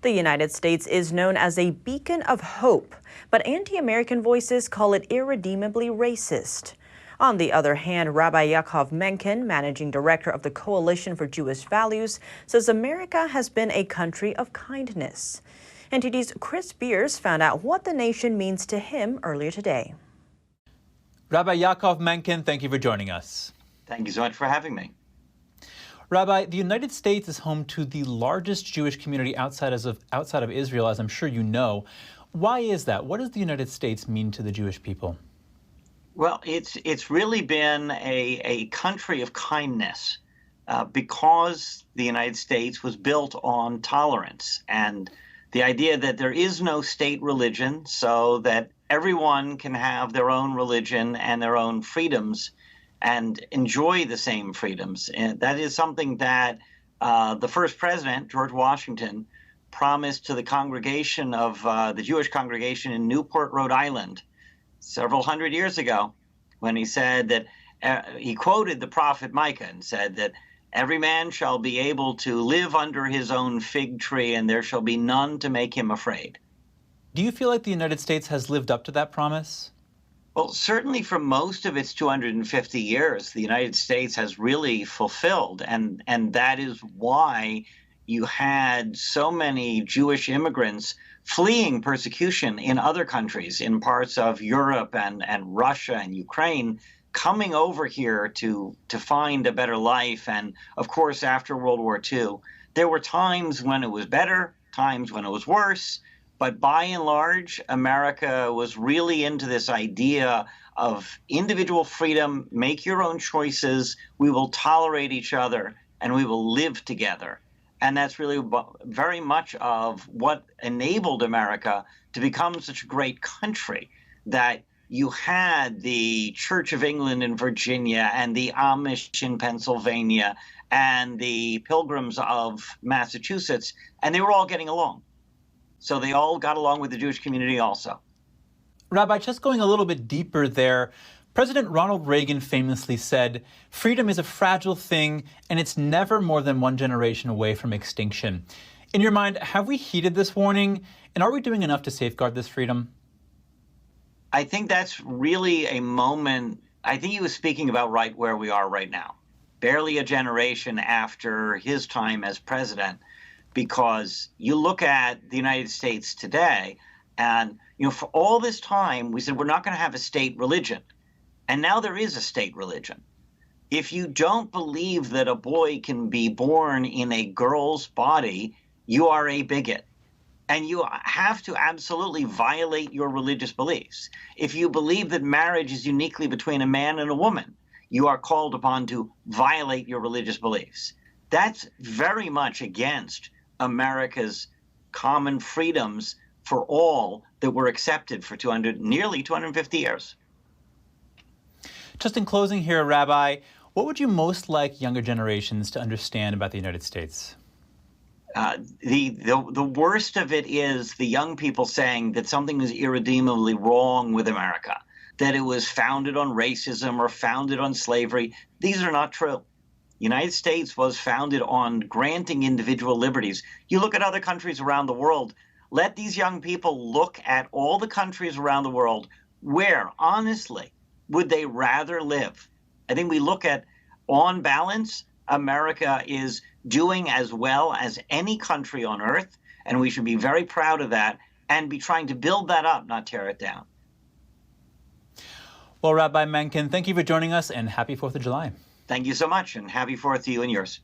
The United States is known as a beacon of hope, but anti-American voices call it irredeemably racist. On the other hand, Rabbi Yaakov Menken, managing director of the Coalition for Jewish Values, says America has been a country of kindness. NTD's Chris Beers found out what the nation means to him earlier today. Rabbi Yaakov Menken, thank you for joining us. Thank you so much for having me. Rabbi, the United States is home to the largest Jewish community outside of Israel, as I'm sure you know. Why is that? What does the United States mean to the Jewish people? Well, it's really been a country of kindness because the United States was built on tolerance and the idea that there is no state religion, so that everyone can have their own religion and their own freedoms and enjoy the same freedoms. And that is something that the first president, George Washington, promised to the congregation of the Jewish congregation in Newport, Rhode Island, several hundred years ago, when he said that he quoted the prophet Micah and said that every man shall be able to live under his own fig tree, and there shall be none to make him afraid. Do you feel like the United States has lived up to that promise? Well, certainly for most of its 250 years, the United States has really fulfilled, and that is why you had so many Jewish immigrants fleeing persecution in other countries, in parts of Europe and Russia and Ukraine, coming over here to find a better life. And of course, after World War II, there were times when it was better, times when it was worse. But by and large, America was really into this idea of individual freedom, make your own choices, we will tolerate each other, and we will live together. And that's really very much of what enabled America to become such a great country, that you had the Church of England in Virginia and the Amish in Pennsylvania and the Pilgrims of Massachusetts, and they were all getting along. So they all got along with the Jewish community also. Rabbi, just going a little bit deeper there, President Ronald Reagan famously said, "Freedom is a fragile thing, and it's never more than one generation away from extinction." In your mind, have we heeded this warning, and are we doing enough to safeguard this freedom? I think that's really a moment. I think he was speaking about right where we are right now, barely a generation after his time as president. Because you look at the United States today, and for all this time, we said we're not going to have a state religion. And now there is a state religion. If you don't believe that a boy can be born in a girl's body, you are a bigot. And you have to absolutely violate your religious beliefs. If you believe that marriage is uniquely between a man and a woman, you are called upon to violate your religious beliefs. That's very much against America's common freedoms for all that were accepted for nearly 250 years. Just in closing here, Rabbi, what would you most like younger generations to understand about the United States? The worst of it is the young people saying that something is irredeemably wrong with America, that it was founded on racism or founded on slavery. These are not true. The United States was founded on granting individual liberties. You look at other countries around the world, let these young people look at all the countries around the world where, honestly, would they rather live? I think we look at, on balance, America is doing as well as any country on earth, and we should be very proud of that and be trying to build that up, not tear it down. Well, Rabbi Menken, thank you for joining us, and happy 4th of July. Thank you so much, and happy 4th to you and yours.